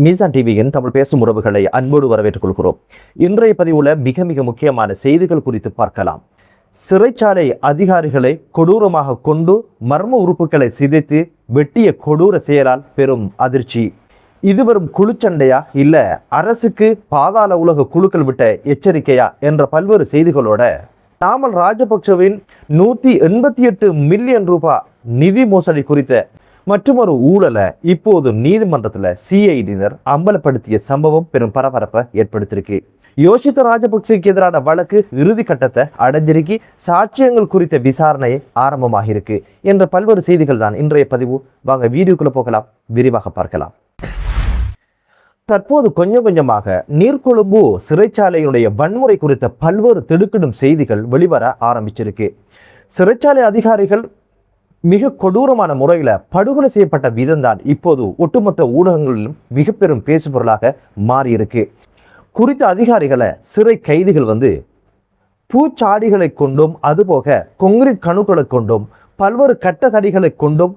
மீசான் டிவியின் தமிழ் பேசும் உறவுகளை அன்போடு வரவேற்றுக் கொள்கிறோம். இன்றைய பதிவுல மிக முக்கியமான செய்திகள் குறித்து பார்க்கலாம். சிறைச்சாலை அதிகாரிகளை கொடூரமாக கொண்டு மர்ம உறுப்புகளை சிதைத்து வெட்டிய கொடூர செயலால் பெரும் அதிர்ச்சி. இது வரும் குழுச்சண்டையா இல்ல அரசுக்கு பாதாள உலக குழுக்கள் விட்ட எச்சரிக்கையா என்ற பல்வேறு செய்திகளோட நாமல் ராஜபக்சவின் 188 மில்லியன் ரூபாய் நிதி மோசடி குறித்த மற்றொரு ஊழலை இப்போது நீதிமன்றத்தில் சிஐடியினர் அம்பலப்படுத்திய சம்பவம் பெரும் பரபரப்பை ஏற்படுத்தியிருக்கு. யோஷித்த ராஜபக்சேக்கு எதிரான வழக்கு இறுதி கட்டத்தை அடைஞ்சிருக்கி சாட்சியங்கள் குறித்த விசாரணை ஆரம்பமாகிருக்கு என்ற பல்வேறு செய்திகள் தான் இன்றைய பதிவு. வாங்க வீடியோக்குள்ள போகலாம், விரிவாக பார்க்கலாம். தற்போது கொஞ்சமாக நீர்கொழும்பு சிறைச்சாலையினுடைய வன்முறை குறித்த பல்வேறு திடுக்கிடும் செய்திகள் வெளிவர ஆரம்பிச்சிருக்கு. சிறைச்சாலை அதிகாரிகள் மிக கொடூரமான முறையில் படுகொலை செய்யப்பட்ட விதம்தான் இப்போது ஒட்டுமொத்த ஊடகங்களிலும் மிக பெரும் பேசுபொருளாக மாறியிருக்கு. குறித்த அதிகாரிகளை சிறை கைதிகள் பூச்சாடிகளை கொண்டும் அதுபோக கொங்கிரீட் கணுக்களை கொண்டும் பல்வேறு கட்டத்தடிகளை கொண்டும்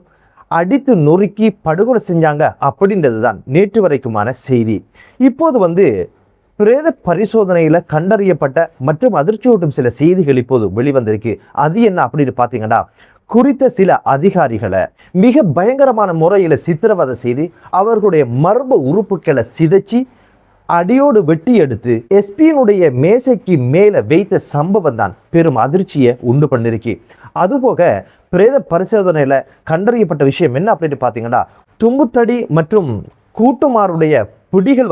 அடித்து நொறுக்கி படுகொலை செஞ்சாங்க அப்படின்றது தான் நேற்று வரைக்குமான செய்தி. இப்போது பிரேத பரிசோதனையில் கண்டறியப்பட்ட மற்றும் அதிர்ச்சியூட்டும் சில செய்திகள் இப்போது வெளிவந்திருக்கு. அது என்ன அப்படின்னு பார்த்தீங்கன்னா, குறித்த சில அதிகாரிகளை மிக பயங்கரமான முறையில் சித்திரவதை செய்து அவர்களுடைய மர்ம உறுப்புகளை சிதைச்சி அடியோடு வெட்டி எடுத்து எஸ்பியினுடைய மேசைக்கு மேலே வைத்த சம்பவம் தான் பெரும் அதிர்ச்சியை உண்டு பண்ணிருக்கு. அதுபோக பிரேத பரிசோதனையில் கண்டறியப்பட்ட விஷயம் என்ன அப்படின்னு பார்த்தீங்கன்னா, தும்புத்தடி மற்றும் கூட்டுமாருடைய பிடிகள்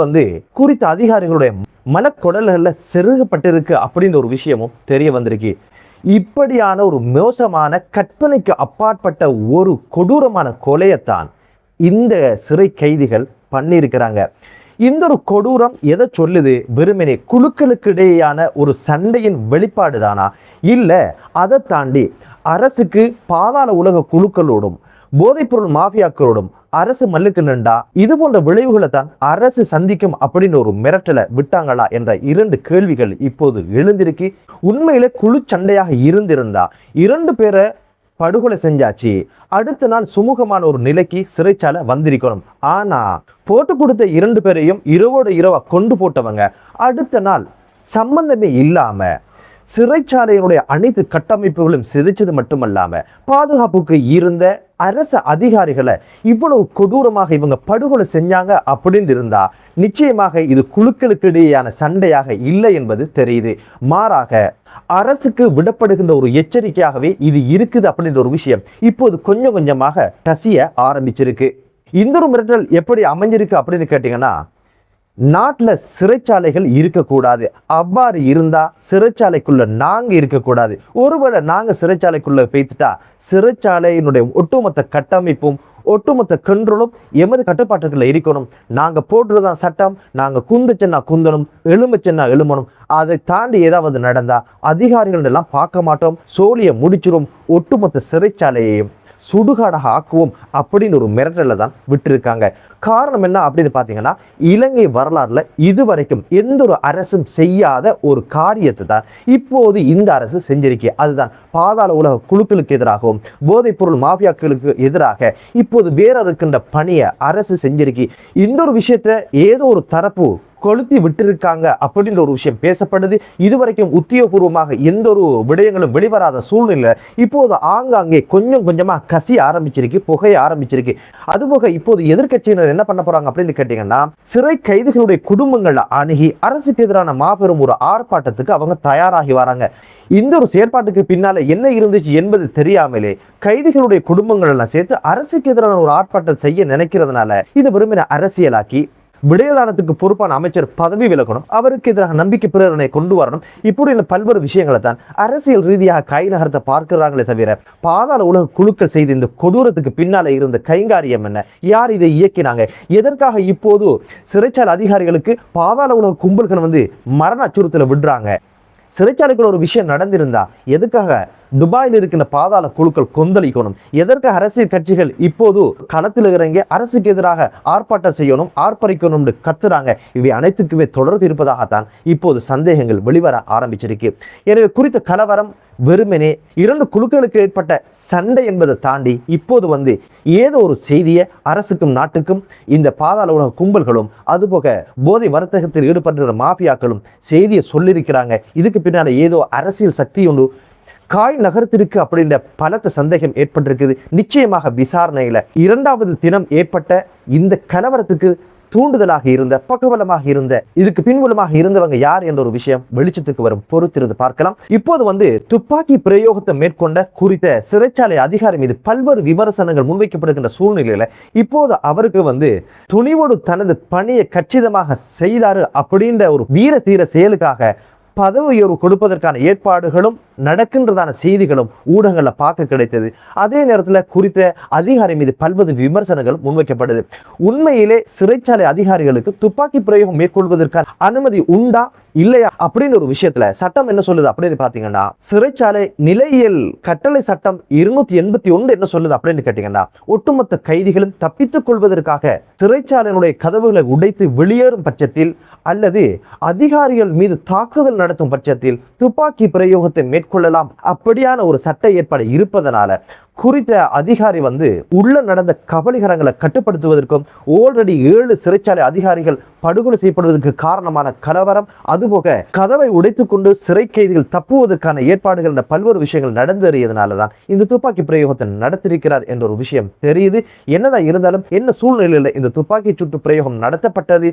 குறித்த அதிகாரிகளுடைய மலக்குடல்களில் செருகப்பட்டிருக்கு அப்படின்ற ஒரு விஷயமும் தெரிய வந்திருக்கு. இப்படியான ஒரு மோசமான கற்பனைக்கு அப்பாற்பட்ட ஒரு கொடூரமான கொலையைத்தான் இந்த சிறை கைதிகள் பண்ணியிருக்கிறாங்க. இந்த ஒரு கொடூரம் எதை சொல்லுது? வெறுமனே குழுக்களுக்கு இடையேயான ஒரு சண்டையின் வெளிப்பாடு தானா, இல்லை அதை தாண்டி அரசுக்கு பாதாள உலக குழுக்களோடும் போதைப்பொருள் மாஃபியாக்களோடும் அரசு மல்லுக்கு நின்றா இது போன்ற விளைவுகளை தான் அரசு சந்திக்கும் அப்படின்னு ஒரு மிரட்டலை விட்டாங்களா என்ற இரண்டு கேள்விகள் இப்போது எழுந்திருக்கு. உண்மையில குழு சண்டையாக இருந்திருந்தா 2 பேரை படுகொலை செஞ்சாச்சு, அடுத்த நாள் சுமூகமான ஒரு நிலைக்கு சிறைச்சாலை வந்திருக்கணும். ஆனா போட்டு கொடுத்த 2 பேரையும் இரவோட இரவா கொண்டு போட்டவங்க அடுத்த நாள் சம்பந்தமே இல்லாம சிறைச்சாலையினுடைய அனைத்து கட்டமைப்புகளும் சிதைச்சது மட்டுமல்லாம பாதுகாப்புக்கு இருந்த அரசு அதிகாரிகளை இவ்வளவு கொடூரமாக இவங்க படுகொலை செஞ்சாங்க அப்படின்னு இருந்தா நிச்சயமாக இது குழுக்களுக்கு இடையேயான சண்டையாக இல்லை என்பது தெரியுது. மாறாக அரசுக்கு விடப்படுகின்ற ஒரு எச்சரிக்கையாகவே இது இருக்குது அப்படின்ற ஒரு விஷயம் இப்போது கொஞ்சமாக டசிய ஆரம்பிச்சிருக்கு. இந்த ஒரு மிரட்டல் எப்படி அமைஞ்சிருக்கு அப்படின்னு கேட்டீங்கன்னா, நாட்டில் சிறைச்சாலைகள் இருக்கக்கூடாது, அவ்வாறு இருந்தா சிறைச்சாலைக்குள்ள நாங்க இருக்கக்கூடாது. ஒருவேளை நாங்க சிறைச்சாலைக்குள்ள பேத்துட்டா சிறைச்சாலையினுடைய ஒட்டுமொத்த கட்டமைப்பும் ஒட்டுமொத்த கண்ட்ரோலும் எமது கட்டுப்பாட்டுக்குள்ள இருக்கணும். நாங்க போட்டுறதான் சட்டம், நாங்க குந்துச்சென்னா குந்தணும், எழும்பச்சென்னா எழுமணும். அதை தாண்டி ஏதாவது நடந்தா அதிகாரிகள் எல்லாம் பார்க்க மாட்டோம், சோழியை முடிச்சிரும், ஒட்டுமொத்த சிறைச்சாலையையும் சுடுகாடாக ஆக்குவோம் அப்படின்னு ஒரு மிரட்டலை தான் விட்டுருக்காங்க. காரணம் என்ன அப்படின்னு பார்த்தீங்கன்னா, இலங்கை வரலாறுல இதுவரைக்கும் எந்த ஒரு அரசும் செய்யாத ஒரு காரியத்தை தான் இப்போது இந்த அரசு செஞ்சிருக்கு. அதுதான் பாதாள உலக குழுக்களுக்கு எதிராகவும் போதைப்பொருள் மாஃபியாக்களுக்கு எதிராக இப்போது வேற இருக்கின்ற பணியை அரசு செஞ்சிருக்கு. இந்த ஒரு விஷயத்தை ஏதோ ஒரு தரப்பு கொளுத்தி விட்டிருக்காங்க அப்படின்ற ஒரு விஷயம் பேசப்படுது. இதுவரைக்கும் உத்தியோகபூர்வமாக எந்த ஒரு விடயங்களும் வெளிவராத சூழ்நிலை இப்போது ஆங்காங்கே கொஞ்சமா கசிய ஆரம்பிச்சிருக்கு, புகைய ஆரம்பிச்சிருக்கு. அதுபோக இப்போது எதிர்கட்சியினர் என்ன பண்ண போறாங்க அப்படின்னு கேட்டீங்கன்னா, சிறை கைதிகளுடைய குடும்பங்களை அணுகி அரசுக்கு எதிரான மாபெரும் ஒரு ஆர்ப்பாட்டத்துக்கு அவங்க தயாராகி வராங்க. இந்த ஒரு செயற்பாட்டுக்கு பின்னால என்ன இருந்துச்சு என்பது தெரியாமலே கைதிகளுடைய குடும்பங்கள் எல்லாம் சேர்த்து அரசுக்கு எதிரான ஒரு ஆர்ப்பாட்டம் செய்ய நினைக்கிறதுனால இது வெறுமனே அரசியலாக்கி விடயதானத்துக்கு பொறுப்பான அமைச்சர் பதவி விலகணும், அவருக்கு எதிராக நம்பிக்கை பிரேரணை கொண்டு வரணும். இப்படி பல்வேறு விஷயங்களை தான் அரசியல் ரீதியாக கை நகரத்தை பார்க்கிறாங்களே தவிர பாதாள உலக குழுக்கள் செய்த இந்த கொடூரத்துக்கு பின்னால இருந்த கைங்காரியம் என்ன, யார் இதை இயக்கினாங்க, எதற்காக இப்போது சிறைச்சாலை அதிகாரிகளுக்கு பாதாள உலக கும்பல்கள் மரண அச்சுறுத்தலை விடுறாங்க, சிறைச்சாலைக்குள்ள ஒரு விஷயம் நடந்திருந்தா எதுக்காக துபாயில் இருக்கின்ற பாதாள குழுக்கள் கொந்தளிக்கணும். எதற்கு அரசியல் கட்சிகள் இப்போது களத்தில் இறங்கி அரசுக்கு எதிராக ஆர்ப்பாட்டம் செய்யணும், ஆர்ப்பரிக்கணும் கத்துறாங்க. இவை அனைத்துக்குமே தொடர்பு இருப்பதாகத்தான் இப்போது சந்தேகங்கள் வெளிவர ஆரம்பிச்சிருக்கு. எனவே குறித்த கலவரம் வெறுமனே இரண்டு குழுக்களுக்கு ஏற்பட்ட சண்டை என்பதை தாண்டி இப்போது ஏதோ ஒரு செய்தியை அரசுக்கும் நாட்டுக்கும் இந்த பாதாள உலக கும்பல்களும் அதுபோக போதை வர்த்தகத்தில் ஈடுபடுகிற மாஃபியாக்களும் செய்தியை சொல்லியிருக்கிறாங்க. இதுக்கு பின்னால் ஏதோ அரசியல் சக்தி ஒன்று காய் நகரத்திற்கு அப்படின்ற பலத்த சந்தேகம் ஏற்பட்டிருக்குது. நிச்சயமாக விசாரணையில் இரண்டாவது தினம் ஏற்பட்ட இந்த கலவரத்துக்கு தூண்டுதலாக இருந்த, பக்கபலமாக இருந்த, இதுக்கு பின்புலமாக இருந்தவங்க யார் என்ற ஒரு விஷயம் வெளிச்சத்துக்கு வரும், பொறுத்திருந்து பார்க்கலாம். இப்போது துப்பாக்கி பிரயோகத்தை மேற்கொண்ட குறித்த சிறைச்சாலை அதிகாரி மீது பல்வேறு விமர்சனங்கள் முன்வைக்கப்படுகின்ற சூழ்நிலையில இப்போது அவருக்கு துணிவோடு தனது பணியை கச்சிதமாக செய்தாரு அப்படின்ற ஒரு வீர தீர செயலுக்காக பதவி உயர்வு கொடுப்பதற்கான ஏற்பாடுகளும் நடக்கின்றதான செய்திகளும் ஊடகங்களில் பார்க்க கிடைத்தது. அதே நேரத்தில் குறித்த அதிகாரி மீது பல்வேறு விமர்சனங்கள் முன்வைக்கப்படுது. உண்மையிலே சிறைச்சாலை அதிகாரிகளுக்கு துப்பாக்கி பிரயோகம் மேற்கொள்வதற்கான அனுமதி உண்டா இல்லையா அப்படின்னு ஒரு விஷயத்துல சட்டம் என்ன சொல்லுது அப்படின்னு பாத்தீங்கன்னா, சிறைச்சாலை நிலையியல் கட்டளை சட்டம் 281 என்ன சொல்லுது அப்படின்னு கேட்டீங்கன்னா, ஒட்டுமொத்த கைதிகளும் தப்பித்துக் கொள்வதற்காக சிறைச்சாலையினுடைய கதவுகளை உடைத்து வெளியேறும் பட்சத்தில் அல்லது அதிகாரிகள் மீது தாக்குதல் நடத்தும் பட்சத்தில் துப்பாக்கி பிரயோகத்தை மேற்கொள்ளலாம். அப்படியான ஒரு சட்ட ஏற்பாடு இருப்பதனால குறித்த அதிகாரி உள்ள நடந்த கபலீகரங்களை கட்டுப்படுத்துவதற்கும் ஆல்ரெடி 7 சிறைச்சாலை அதிகாரிகள் படுகொலை செய்யப்படுவதற்கு காரணமான கலவரம், அதுபோக கதவை உடைத்துக் கொண்டு சிறை கைதிகள் தப்புவதற்கான ஏற்பாடுகள் என்ற பல்வேறு விஷயங்கள் நடந்தேறியதனாலதான் இந்த துப்பாக்கி பிரயோகத்தை நடத்திருக்கிறார் என்ற ஒரு விஷயம் தெரியுது. என்னதான் இருந்தாலும் என்ன சூழ்நிலையில் இந்த துப்பாக்கி சூட்டு பிரயோகம் நடத்தப்பட்டது,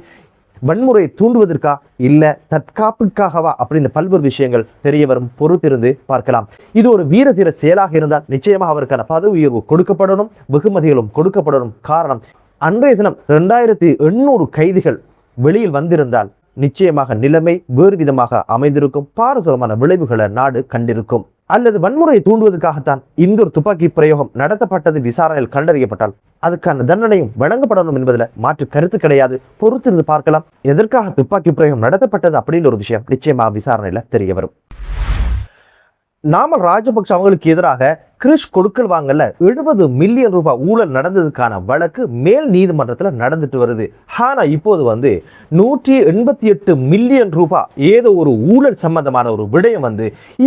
வன்முறையை தூண்டுவதற்கா இல்ல தற்காப்புக்காகவா அப்படின்னு பல்வேறு விஷயங்கள் தெரிய வரும், பொறுத்திருந்து பார்க்கலாம். இது ஒரு வீரதீர செயலாக இருந்தால் நிச்சயமாக அவருக்கான பதவி உயர்வு கொடுக்கப்படணும், வெகுமதிகளும் கொடுக்கப்படணும். காரணம், அன்றைய தினம் 2800 கைதிகள் வெளியில் வந்திருந்தால் நிச்சயமாக நிலைமை வேறு விதமாக அமைந்திருக்கும், பாரதூரமான விளைவுகளை நாடு கண்டிருக்கும். அல்லது வன்முறையை தூண்டுவதற்காகத்தான் இந்த ஒரு துப்பாக்கி பிரயோகம் நடத்தப்பட்டது விசாரணையில் கண்டறியப்பட்டால் அதுக்கான தண்டனையும் வழங்கப்படணும் என்பதில் மாற்று கருத்து கிடையாது. பொறுத்திருந்து பார்க்கலாம் எதற்காக துப்பாக்கி பிரயோகம் நடத்தப்பட்டது அப்படின்ற ஒரு விஷயம் நிச்சயமாக விசாரணையில் தெரிய வரும். நாமல் ராஜபக்ஷ அவங்களுக்கு எதிராக கிறிஷ் கொடுக்கல் வாங்கல 70 மில்லியன் ரூபாய் ஊழல் நடந்ததுக்கான வழக்கு மேல் நீதிமன்றத்தில் நடந்துட்டு வருது. ஆனா இப்போது 188 மில்லியன் ரூபாய் ஏதோ ஒரு ஊழல் சம்பந்தமான ஒரு விடயம்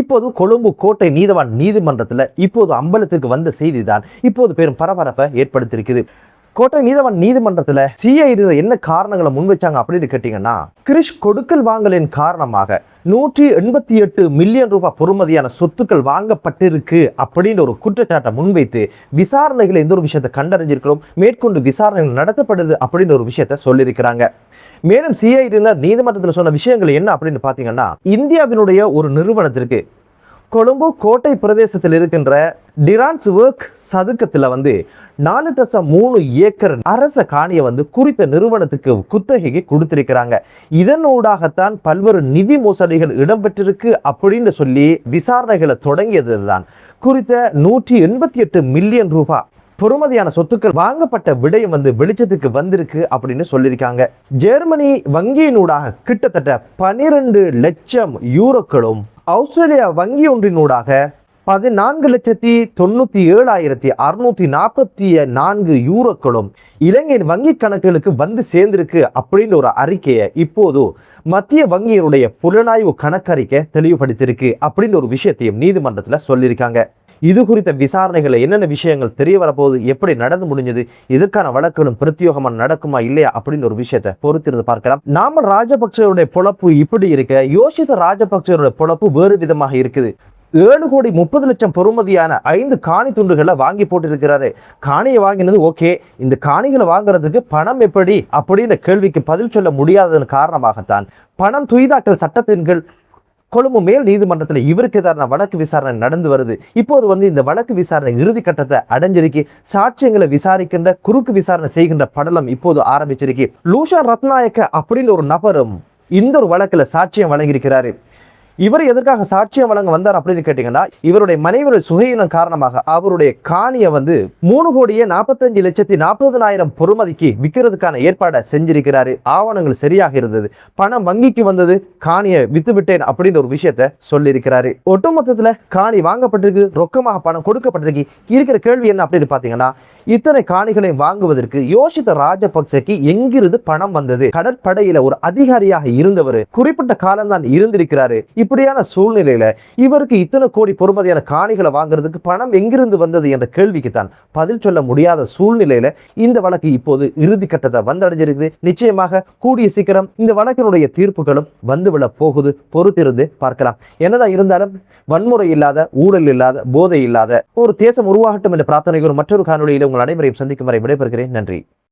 இப்போது கொழும்பு கோட்டை நீதவான் நீதிமன்றத்தில் இப்போது அம்பலத்திற்கு வந்த செய்தி தான் இப்போது பெரும் பரபரப்பை ஏற்படுத்தியிருக்குது. கோட்டை நீதவான் நீதிமன்றத்தில் சிஐடி என்ன காரணங்களை முன்வைச்சாங்க அப்படின்னு கேட்டீங்கன்னா, கிறிஷ் கொடுக்கல் வாங்கலின் காரணமாக 188 மில்லியன் ரூபாய் பொறுமதியான சொத்துக்கள் வாங்கப்பட்டிருக்கு அப்படின்னு ஒரு குற்றச்சாட்டை முன்வைத்து விசாரணைகளை எந்த ஒரு விஷயத்தை கண்டறிஞ்சிருக்கிறோம், மேற்கொண்டு விசாரணைகள் நடத்தப்படுது அப்படின்னு ஒரு விஷயத்த சொல்லியிருக்கிறாங்க. மேலும் சிஐடியினர் நீதிமன்றத்தில் சொன்ன விஷயங்கள் என்ன அப்படின்னு பார்த்தீங்கன்னா, இந்தியாவினுடைய ஒரு நிறுவனத்திற்கு கொழும்பு கோட்டை பிரதேசத்தில் இருக்கின்ற டிரான்ஸ் ஒர்க் சதுக்கத்தில் 4.3 ஏக்கர் அரச காணியை குறித்த நிறுவனத்துக்கு குத்தகைக்கு கொடுத்திருக்கிறாங்க. இதனூடாகத்தான் பல்வேறு நிதி மோசடிகள் இடம்பெற்றிருக்கு அப்படின்னு சொல்லி விசாரணைகளை தொடங்கியது தான் குறித்த 188 மில்லியன் ரூபாய் பொறுமதியான சொத்துக்கள் வாங்கப்பட்ட விடயம் வெளிச்சத்துக்கு வந்திருக்கு அப்படின்னு சொல்லியிருக்காங்க. ஜெர்மனி வங்கியினூடாக கிட்டத்தட்ட 12 லட்சம் யூரோக்களும், ஆஸ்திரேலியா வங்கி ஒன்றினூடாக 14,97,644 யூரோக்களும் இலங்கையின் வங்கி கணக்குகளுக்கு சேர்ந்திருக்கு அப்படின்னு ஒரு அறிக்கையை இப்போது மத்திய வங்கியினுடைய புலனாய்வு கணக்கறிக்கை தெளிவுபடுத்தியிருக்கு அப்படின்னு ஒரு விஷயத்தையும் நீதிமன்றத்தில் சொல்லியிருக்காங்க. இது குறித்த விசாரணைகளை என்னென்ன விஷயங்கள் தெரிய வரப்போகுது, எப்படி நடந்து முடிஞ்சது, இதற்கான வழக்குகளும் பிரத்யோகமாக நடக்குமா இல்லையா அப்படின்னு ஒரு விஷயத்தை பொறுத்திருந்து பார்க்கலாம். நாமல் ராஜபக்சேவுடைய பொழப்பு இப்படி இருக்க, யோசித்த ராஜபக்சேவுடைய பொழப்பு வேறு விதமாக இருக்குது. 7,30,00,000 பொறுமதியான 5 காணி துண்டுகளை வாங்கி போட்டிருக்கிறாரு. காணியை வாங்கினது ஓகே, இந்த காணிகளை வாங்குறதுக்கு பணம் எப்படி அப்படின்ற கேள்விக்கு பதில் சொல்ல முடியாததன் காரணமாகத்தான் பணம் துய்தாக்கல் சட்டத்தின் கீழ் கொழும்பு மேல் நீதிமன்றத்தில் இவருக்கு எதிரான வழக்கு விசாரணை நடந்து வருது. இப்போது இந்த வழக்கு விசாரணை இறுதி கட்டத்தை அடைஞ்சிருக்கு. சாட்சியங்களை விசாரிக்கின்ற குறுக்கு விசாரணை செய்கின்ற படலம் இப்போது ஆரம்பிச்சிருக்கு. லூஷா ரத்நாயக்க அப்படின்னு ஒரு நபரும் இந்த ஒரு வழக்கில் சாட்சியம் வழங்கியிருக்கிறாரு. இவர் எதற்காக சாட்சியம் வழங்க வந்தார் அப்படின்னு கேட்டீங்கன்னா, இவருடைய மனைவியுடைய சுகையினம் காரணமாக அவருடைய காணியை 3,45,40,40,000 பொறுமதிக்கு விற்கிறதுக்கான ஏற்பாடை செஞ்சிருக்கிறாரு. ஆவணங்கள் சரியாக இருந்தது, பணம் வங்கிக்கு வந்தது, காணியை வித்து விட்டேன் அப்படின்ற ஒரு விஷயத்த சொல்லியிருக்கிறாரு. ஒட்டுமொத்தத்துல காணி வாங்கப்பட்டிருக்கு, ரொக்கமாக பணம் கொடுக்கப்பட்டிருக்கு. இருக்கிற கேள்வி என்ன அப்படின்னு பாத்தீங்கன்னா, இத்தனை காணிகளை வாங்குவதற்கு யோசித்த ராஜபக்சேக்கு எங்கிருந்து பணம் வந்தது? கடற்படையில ஒரு அதிகாரியாக இருந்தவர், குறிப்பிட்ட காலம்தான் இருந்திருக்கிறாரு. இப்படியான சூழ்நிலையில இவருக்கு இத்தனை கோடி பொறுமதியான காணிகளை வாங்குறதுக்கு பணம் எங்கிருந்து வந்தது என்ற கேள்விக்கு தான் பதில் சொல்ல முடியாத சூழ்நிலையில இந்த வழக்கு இப்போது இறுதி கட்டத்தை வந்தடைஞ்சிருக்குது. நிச்சயமாக கூடிய சீக்கிரம் இந்த வழக்கினுடைய தீர்ப்புகளும் வந்துவிட போகுது. பொறுத்திருந்து பார்க்கலாம். என்னதான் இருந்தாலும் வன்முறை இல்லாத, ஊழல் இல்லாத, போதை இல்லாத ஒரு தேசம் உருவாகட்டும் என்ற பிரார்த்தனைகள் மற்றொரு காணொலியில் உங்கள் அனைவரையும் சந்திக்கும் வரை விடைபெறுகிறேன். நன்றி.